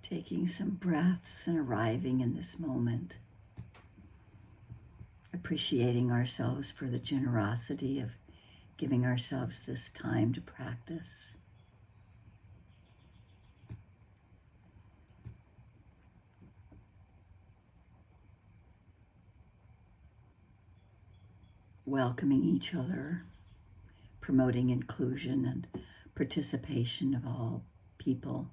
Taking some breaths and arriving in this moment, appreciating ourselves for the generosity of giving ourselves this time to practice. Welcoming each other, promoting inclusion and participation of all people,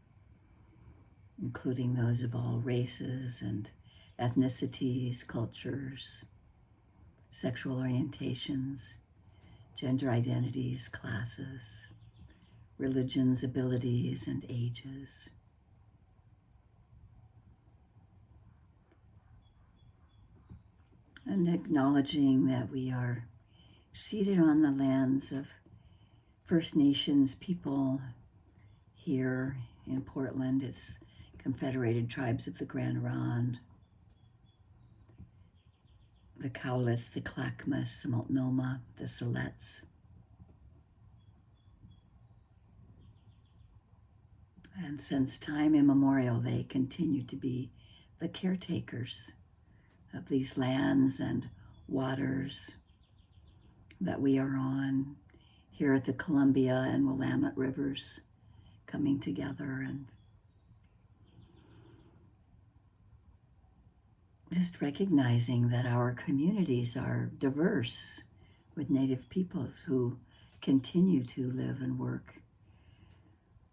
including those of all races and ethnicities, cultures, sexual orientations, gender identities, classes, religions, abilities, and ages. And acknowledging that we are seated on the lands of First Nations people here in Portland. It's Confederated Tribes of the Grand Ronde, the Cowlitz, the Clackamas, the Multnomah, the Siletz. And since time immemorial, they continue to be the caretakers of these lands and waters that we are on here at the Columbia and Willamette rivers coming together, and just recognizing that our communities are diverse with Native peoples who continue to live and work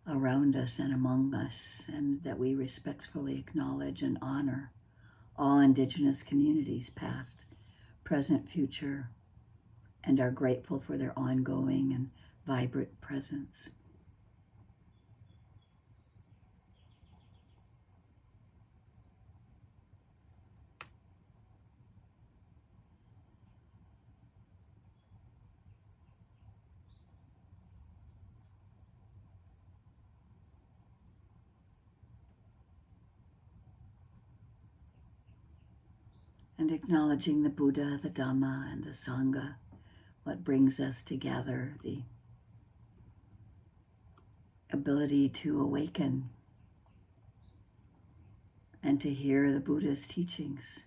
around us and among us, and that we respectfully acknowledge and honor all Indigenous communities, past, present, future, and are grateful for their ongoing and vibrant presence. And acknowledging the Buddha, the Dhamma, and the Sangha, what brings us together, the ability to awaken and to hear the Buddha's teachings.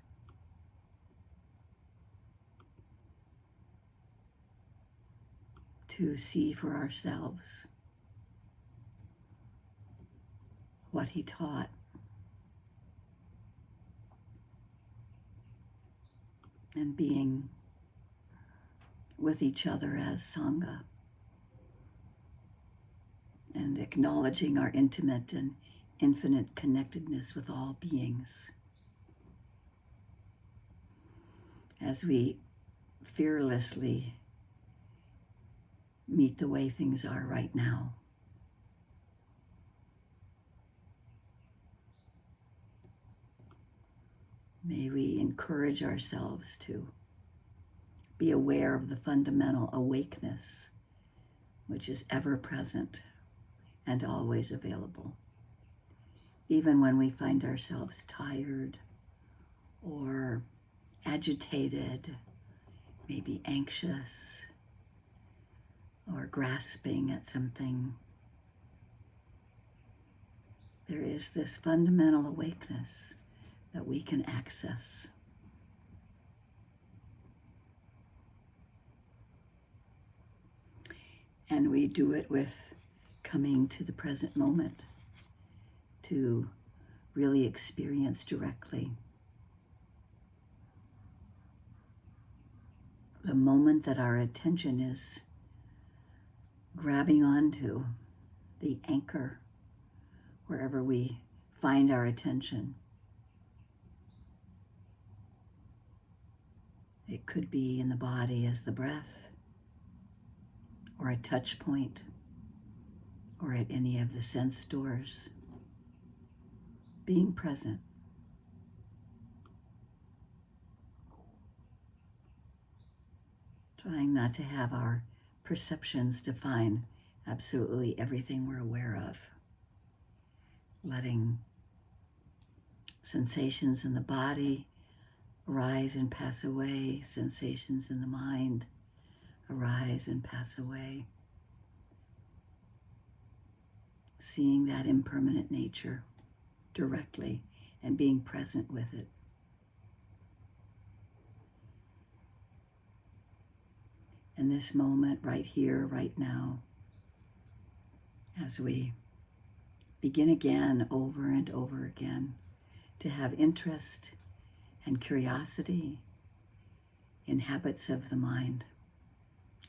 To see for ourselves what he taught. And being with each other as Sangha, and acknowledging our intimate and infinite connectedness with all beings as we fearlessly meet the way things are right now. May we encourage ourselves to be aware of the fundamental awakeness, which is ever present and always available, even when we find ourselves tired or agitated, maybe anxious or grasping at something. There is this fundamental awakeness that we can access. And we do it with coming to the present moment to really experience directly the moment that our attention is grabbing onto, the anchor, wherever we find our attention. It could be in the body as the breath, or a touch point, or at any of the sense doors. Being present. Trying not to have our perceptions define absolutely everything we're aware of. Letting sensations in the body arise and pass away, sensations in the mind arise and pass away. Seeing that impermanent nature directly and being present with it. In this moment, right here, right now, as we begin again over and over again to have interest and curiosity in habits of the mind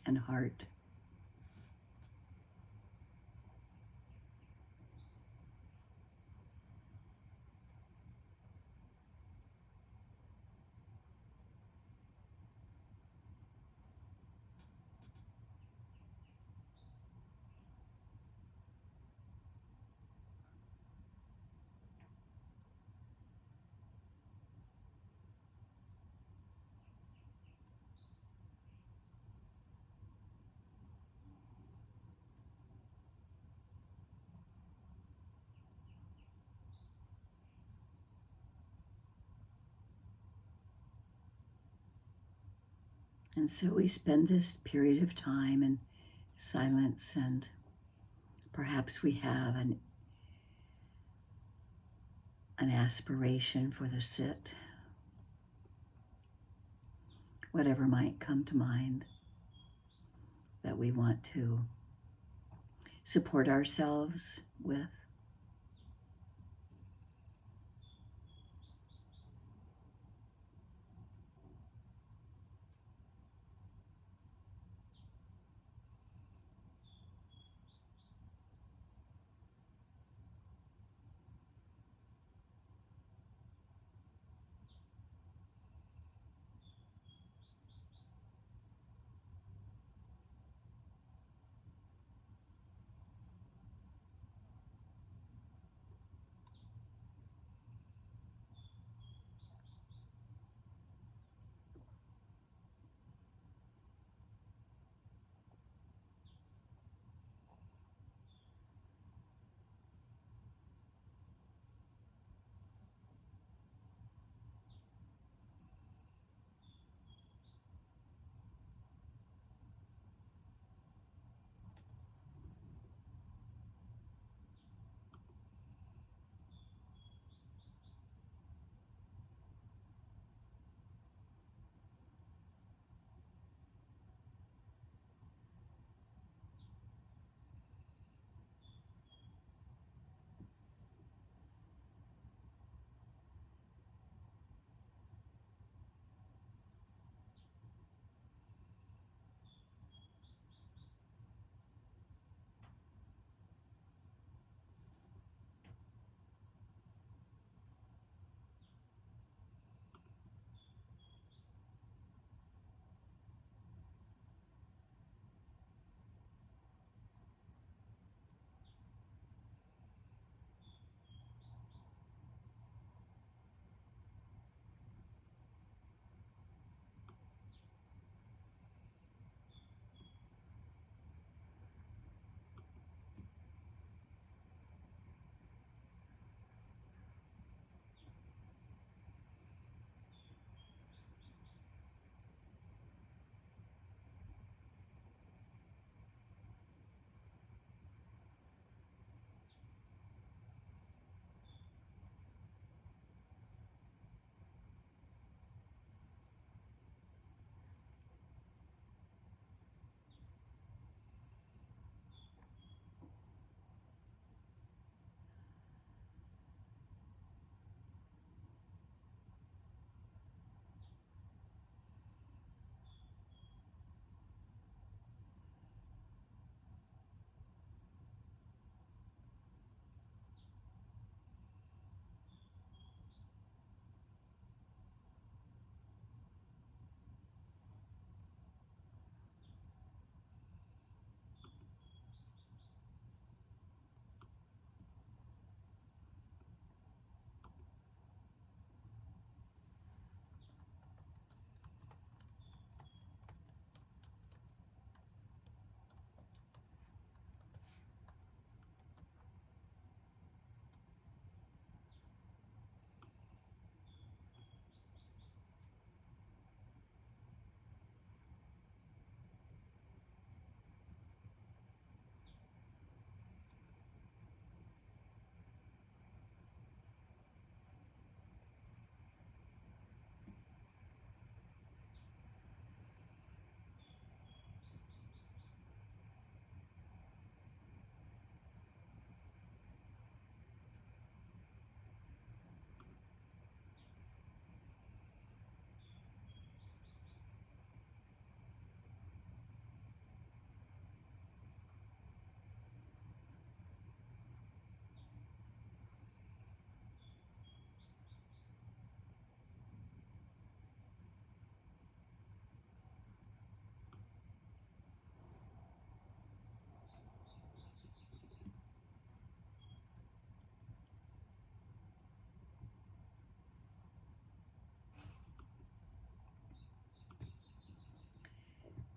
and heart. And so we spend this period of time in silence, and perhaps we have an aspiration for the sit, whatever might come to mind that we want to support ourselves with.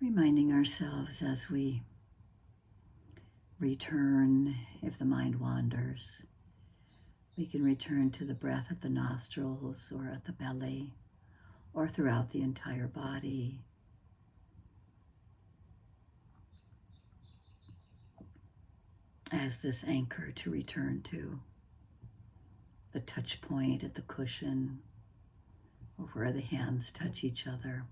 reminding ourselves as we return, if the mind wanders, we can return to the breath at the nostrils or at the belly or throughout the entire body. As this anchor to return to the touch point at the cushion or where the hands touch each other,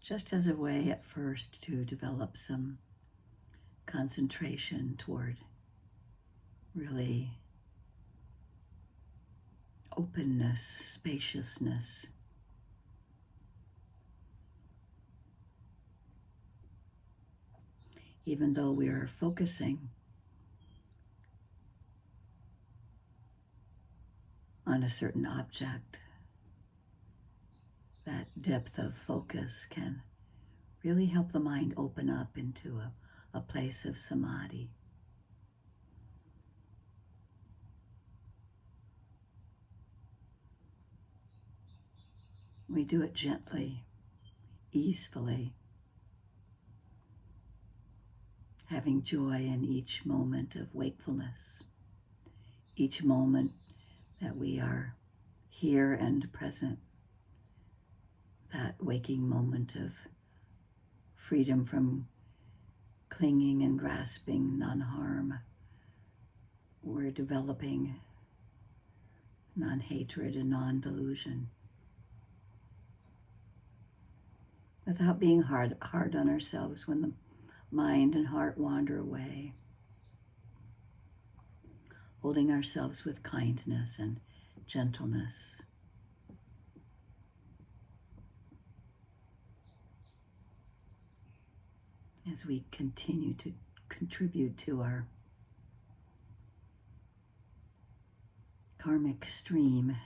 just as a way at first to develop some concentration toward really openness, spaciousness. Even though we are focusing on a certain object, that depth of focus can really help the mind open up into a place of samadhi. We do it gently, easefully, having joy in each moment of wakefulness, each moment that we are here and present, that waking moment of freedom from clinging and grasping, non-harm. We're developing non-hatred and non-delusion without being hard on ourselves when the mind and heart wander away, holding ourselves with kindness and gentleness. As we continue to contribute to our karmic stream,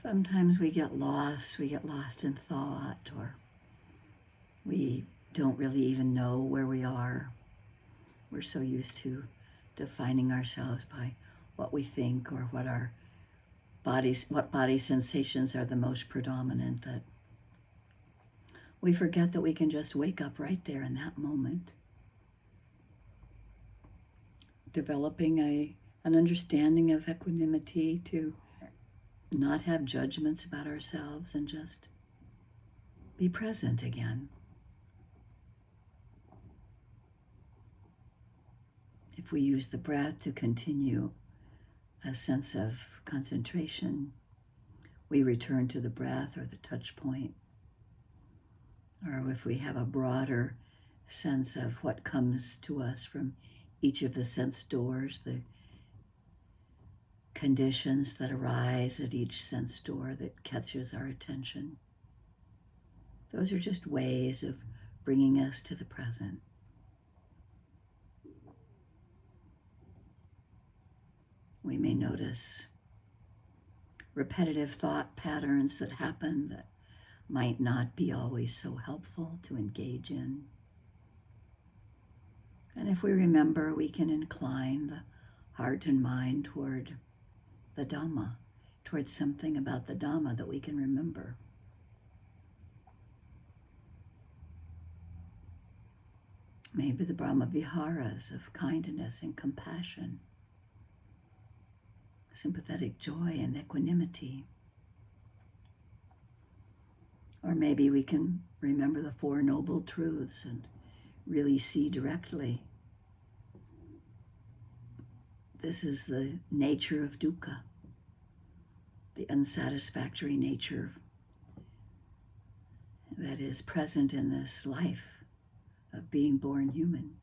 Sometimes we get lost in thought, or we don't really even know where we are. We're so used to defining ourselves by what we think or what body sensations are the most predominant, that we forget that we can just wake up right there in that moment, developing an understanding of equanimity, to not have judgments about ourselves and just be present again. If we use the breath to continue a sense of concentration, we return to the breath or the touch point. Or if we have a broader sense of what comes to us from each of the sense doors, the conditions that arise at each sense door that catches our attention, those are just ways of bringing us to the present. We may notice repetitive thought patterns that happen that might not be always so helpful to engage in. And if we remember, we can incline the heart and mind toward the Dhamma, towards something about the Dhamma that we can remember. Maybe the Brahma Viharas of kindness and compassion, sympathetic joy and equanimity. Or maybe we can remember the Four Noble Truths and really see directly. This is the nature of dukkha, the unsatisfactory nature that is present in this life of being born human.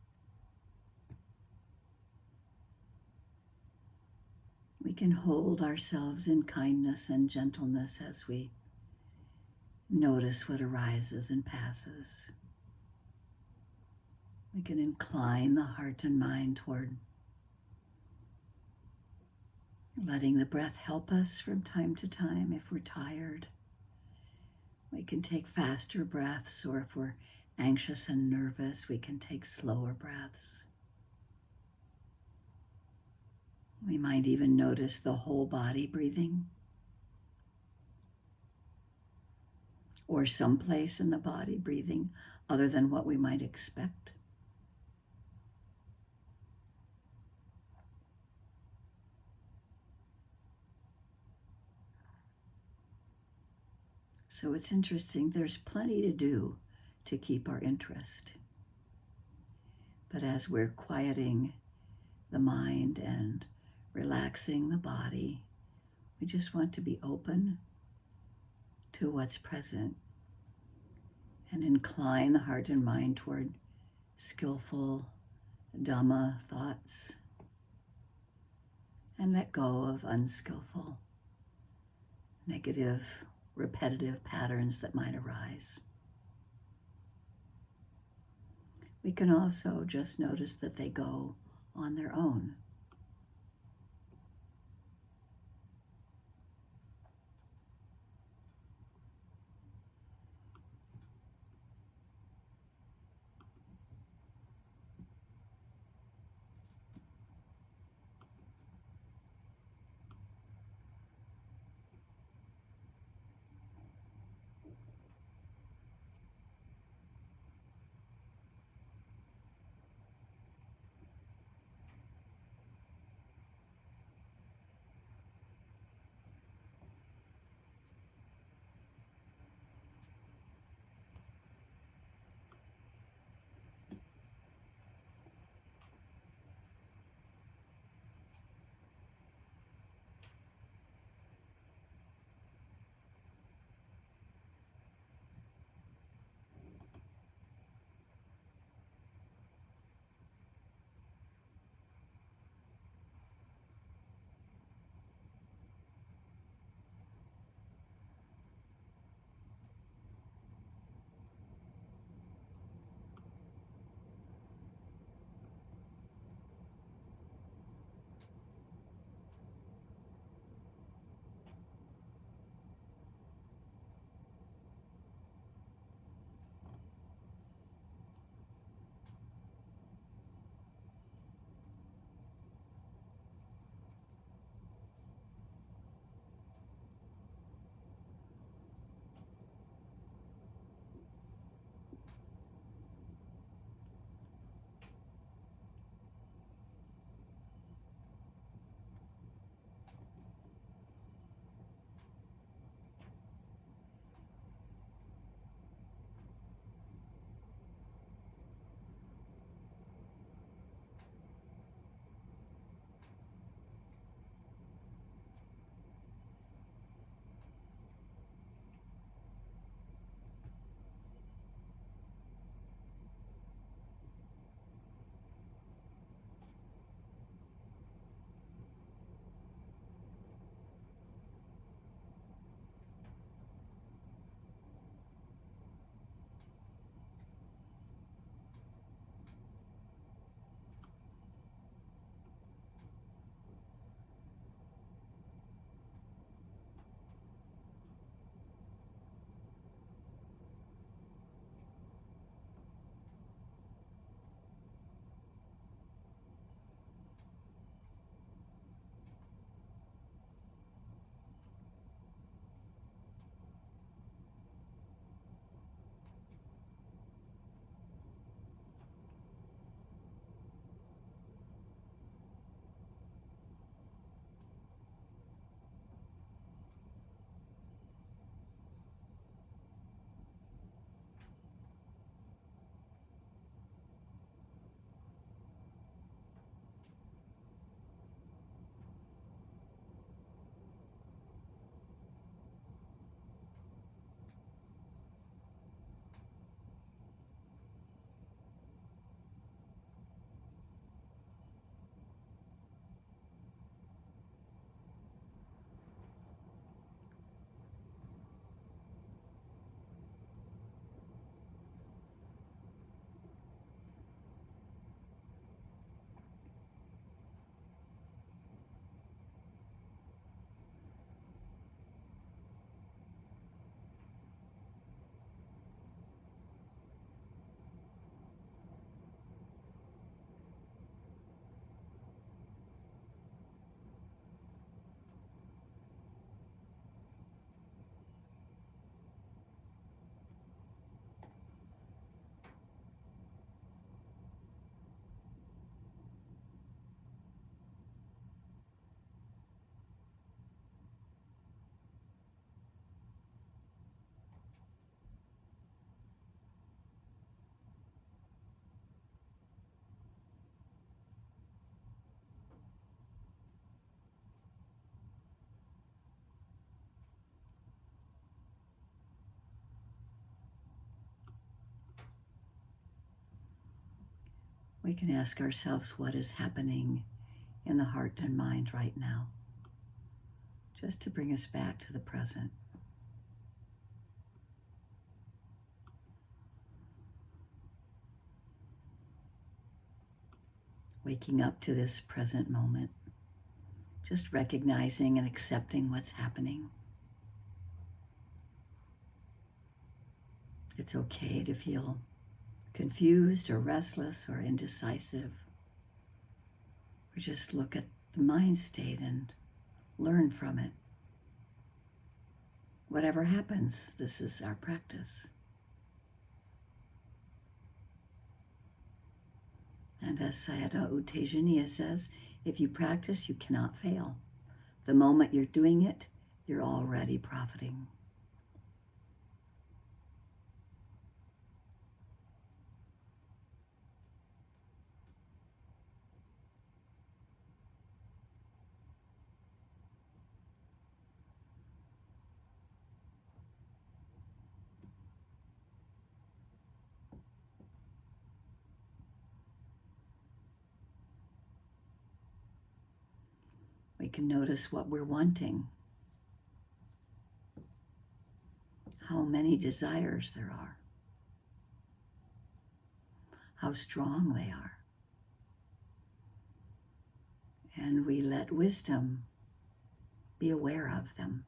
We can hold ourselves in kindness and gentleness as we notice what arises and passes. We can incline the heart and mind toward letting the breath help us from time to time. If we're tired, we can take faster breaths, or if we're anxious and nervous, we can take slower breaths. We might even notice the whole body breathing, or some place in the body breathing other than what we might expect. So it's interesting, there's plenty to do to keep our interest. But as we're quieting the mind and relaxing the body, we just want to be open to what's present and incline the heart and mind toward skillful Dhamma thoughts and let go of unskillful, negative, repetitive patterns that might arise. We can also just notice that they go on their own. we can ask ourselves what is happening in the heart and mind right now, just to bring us back to the present. Waking up to this present moment, just recognizing and accepting what's happening. It's okay to feel confused or restless or indecisive. We just look at the mind state and learn from it. Whatever happens, this is our practice. And as Sayadaw U Tejaniya says, if you practice, you cannot fail. The moment you're doing it, you're already profiting. We can notice what we're wanting, how many desires there are, how strong they are. And we let wisdom be aware of them.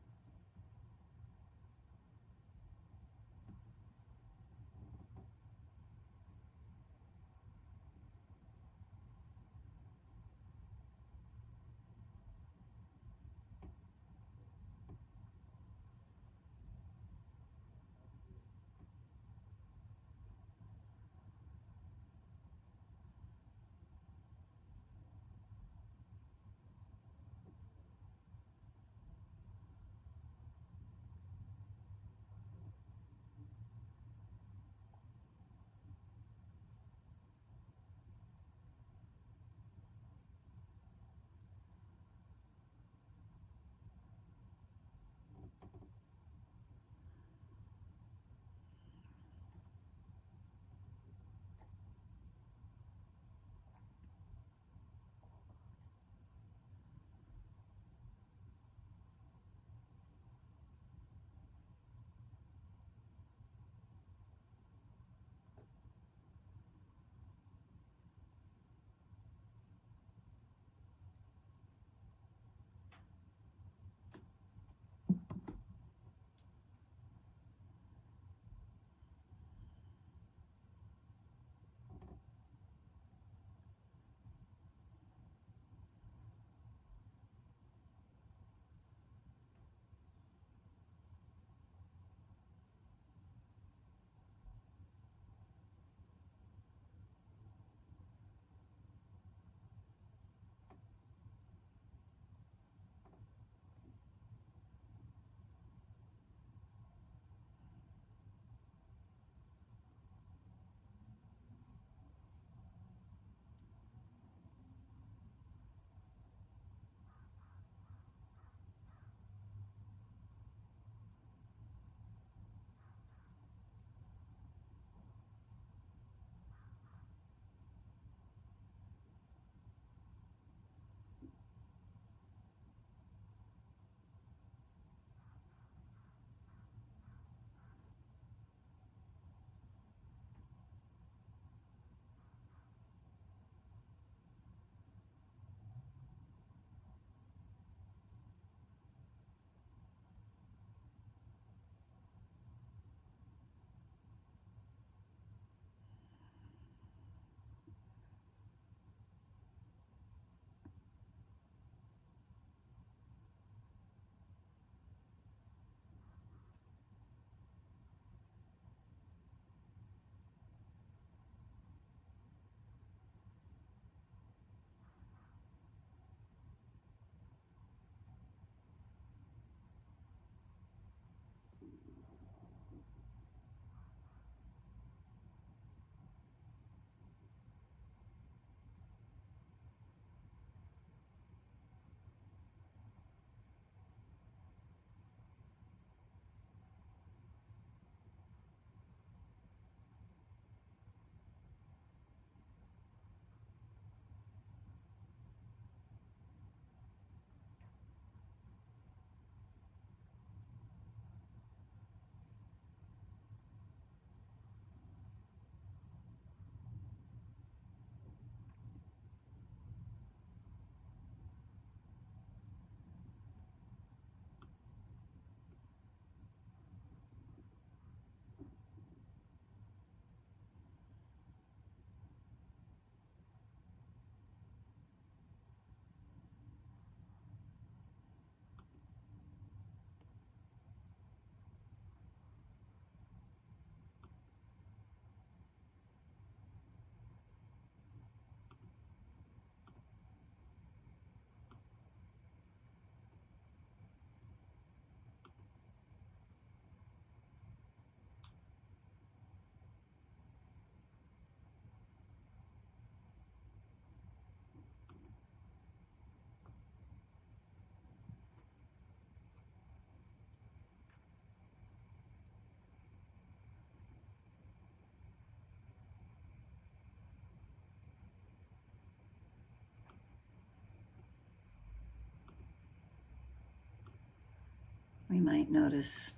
might notice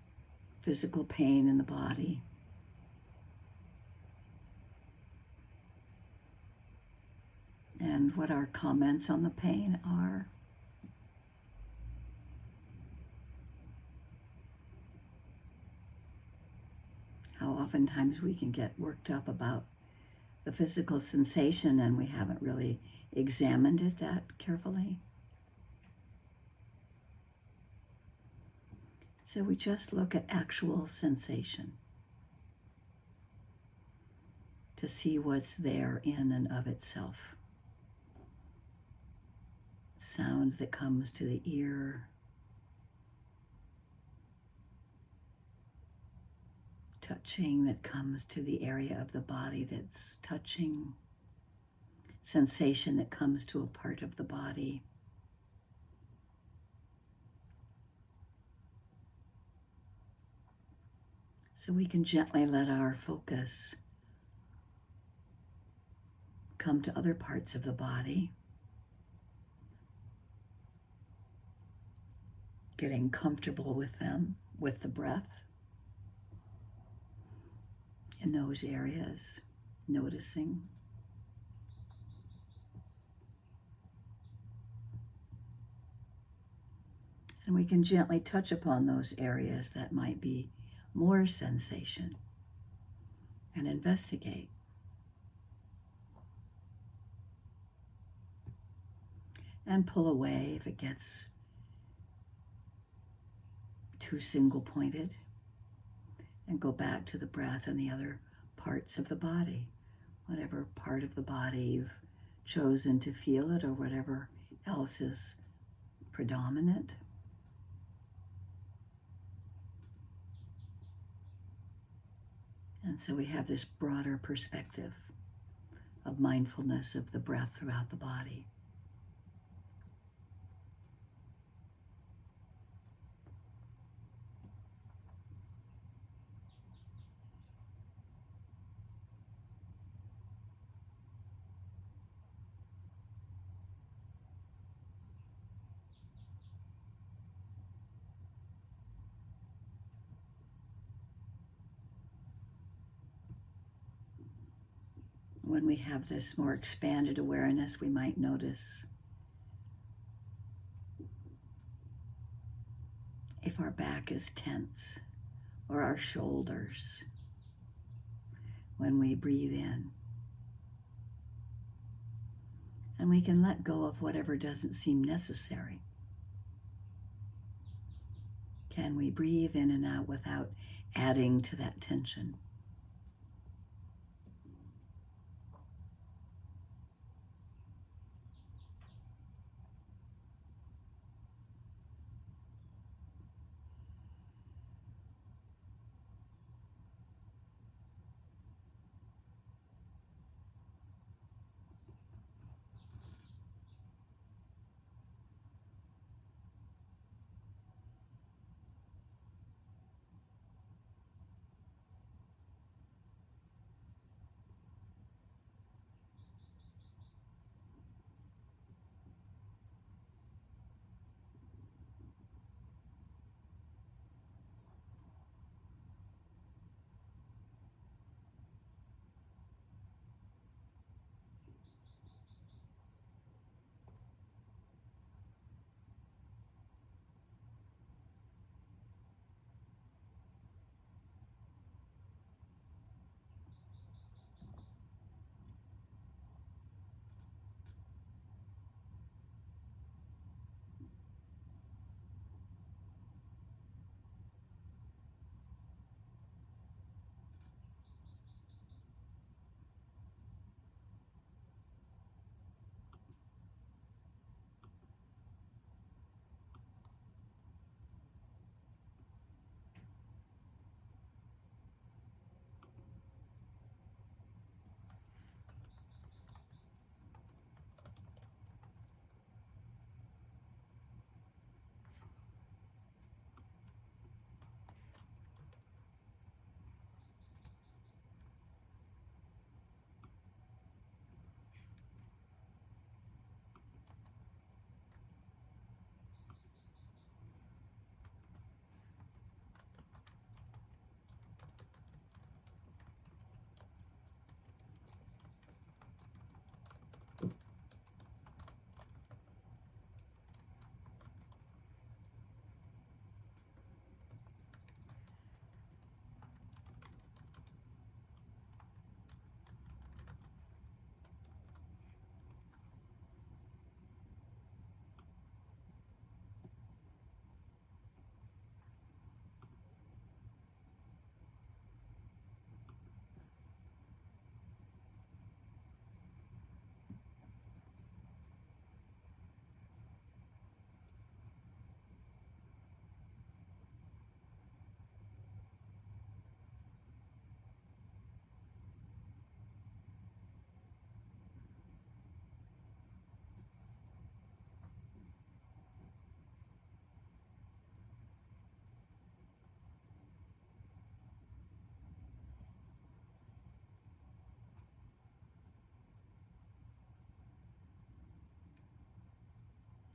physical pain in the body. And what our comments on the pain are. How oftentimes we can get worked up about the physical sensation and we haven't really examined it that carefully. So we just look at actual sensation to see what's there in and of itself. Sound that comes to the ear, touching that comes to the area of the body that's touching, sensation that comes to a part of the body. So we can gently let our focus come to other parts of the body, getting comfortable with them, with the breath in those areas, noticing. And we can gently touch upon those areas that might be more sensation and investigate. And pull away if it gets too single-pointed, and go back to the breath and the other parts of the body, whatever part of the body you've chosen to feel it or whatever else is predominant. And so we have this broader perspective of mindfulness of the breath throughout the body. When we have this more expanded awareness, we might notice if our back is tense or our shoulders when we breathe in. And we can let go of whatever doesn't seem necessary. Can we breathe in and out without adding to that tension?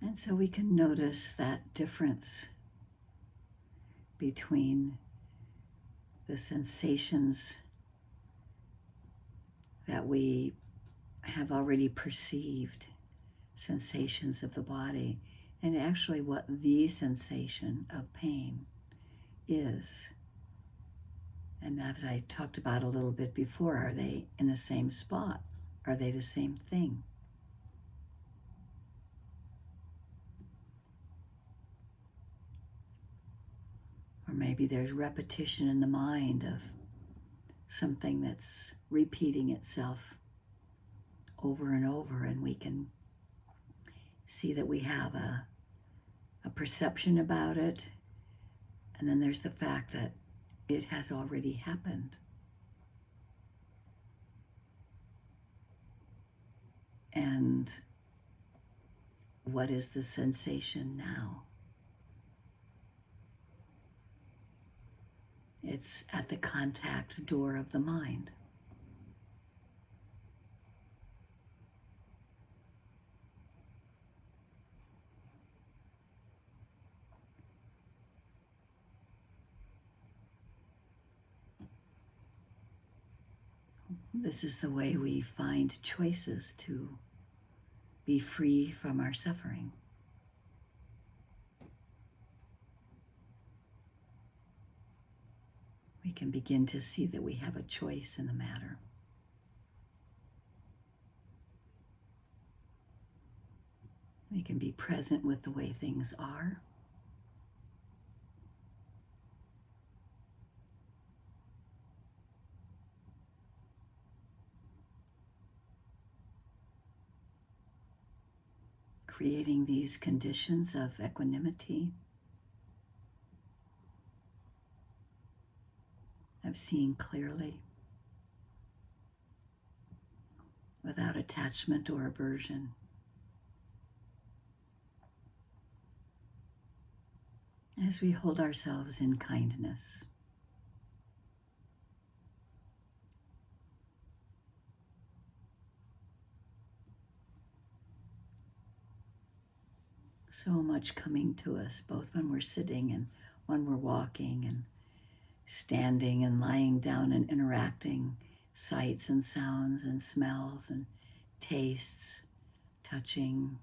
And so we can notice that difference between the sensations that we have already perceived, sensations of the body, and actually what the sensation of pain is. And as I talked about a little bit before, are they in the same spot? Are they the same thing? Or maybe there's repetition in the mind of something that's repeating itself over and over, and we can see that we have a perception about it, and then there's the fact that it has already happened. And what is the sensation now? It's at the contact door of the mind. This is the way we find choices to be free from our suffering. We can begin to see that we have a choice in the matter. We can be present with the way things are. Creating these conditions of equanimity, of seeing clearly, without attachment or aversion. As we hold ourselves in kindness. So much coming to us, both when we're sitting and when we're walking and standing and lying down and interacting, sights and sounds and smells and tastes, touching.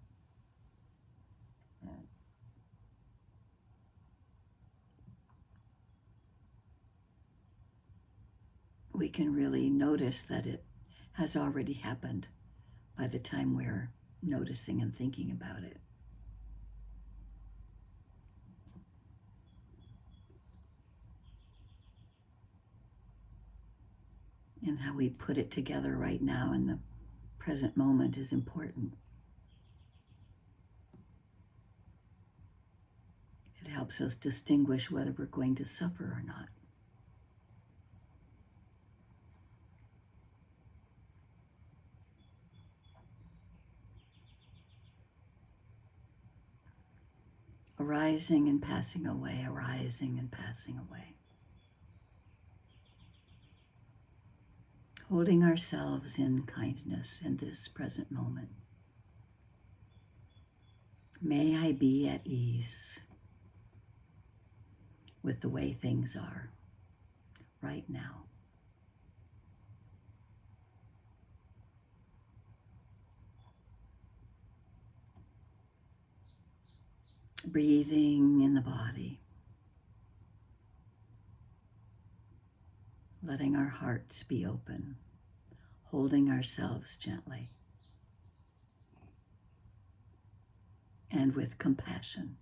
We can really notice that it has already happened by the time we're noticing and thinking about it. And how we put it together right now in the present moment is important. It helps us distinguish whether we're going to suffer or not. Arising and passing away, arising and passing away. Holding ourselves in kindness in this present moment. May I be at ease with the way things are right now. Breathing in the body. Letting our hearts be open, holding ourselves gently and with compassion.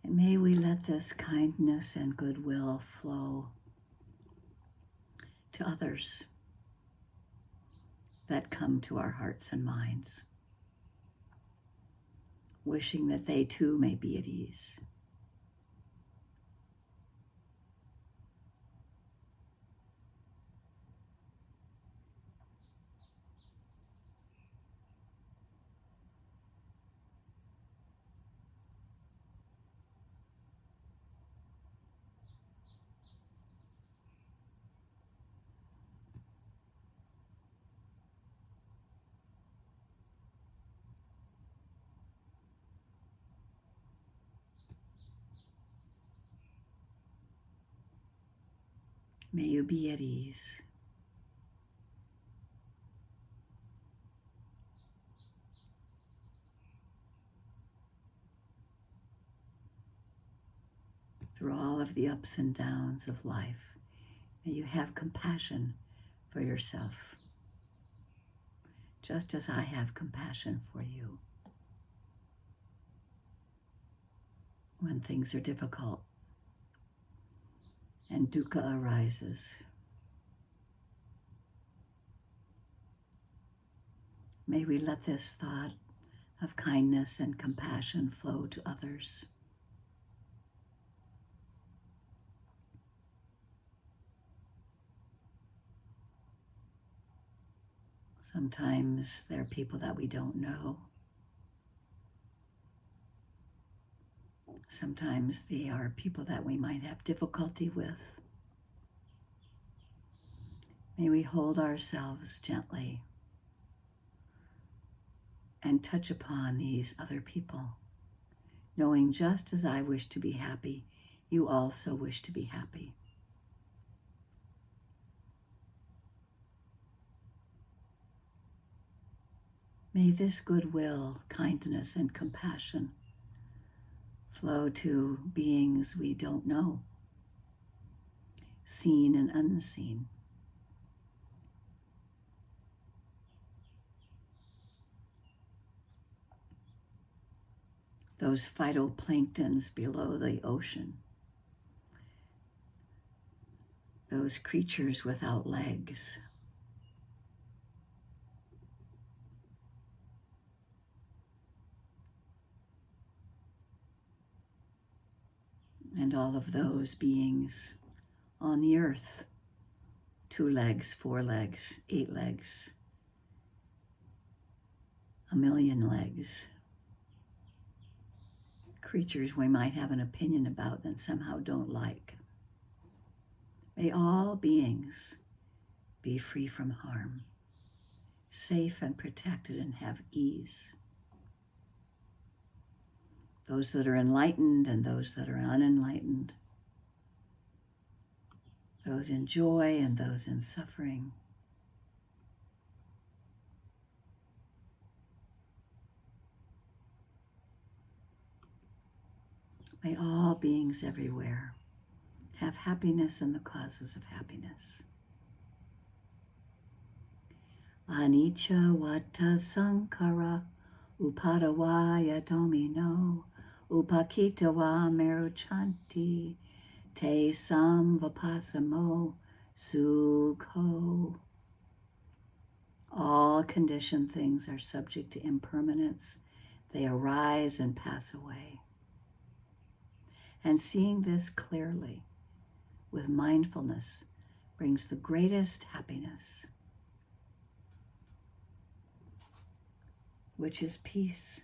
And may we let let this kindness and goodwill flow to others that come to our hearts and minds, wishing that they too may be at ease. May you be at ease. Through all of the ups and downs of life, may you have compassion for yourself, just as I have compassion for you. When things are difficult and dukkha arises, may we let this thought of kindness and compassion flow to others. Sometimes there are people that we don't know. Sometimes they are people that we might have difficulty with. May we hold ourselves gently and touch upon these other people, knowing just as I wish to be happy, you also wish to be happy. May this goodwill, kindness, and compassion flow to beings we don't know, seen and unseen. Those phytoplanktons below the ocean, those creatures without legs, and all of those beings on the earth, 2 legs, 4 legs, 8 legs, 1,000,000 legs, creatures we might have an opinion about and somehow don't like. May all beings be free from harm, safe and protected, and have ease. Those that are enlightened and those that are unenlightened, those in joy and those in suffering. May all beings everywhere have happiness and the causes of happiness. Anicca vata sankhara upadavaya domino upakitava meruchanti te samvapasamo sukho. All conditioned things are subject to impermanence. They arise and pass away. And seeing this clearly with mindfulness brings the greatest happiness, which is peace.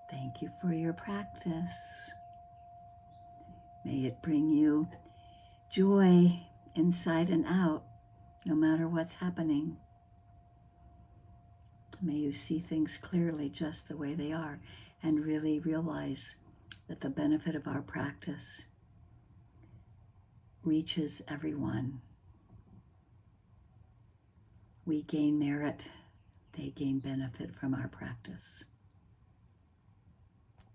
Thank you for your practice. May it bring you joy inside and out, no matter what's happening. May you see things clearly just the way they are and really realize that the benefit of our practice reaches everyone. We gain merit, they gain benefit from our practice.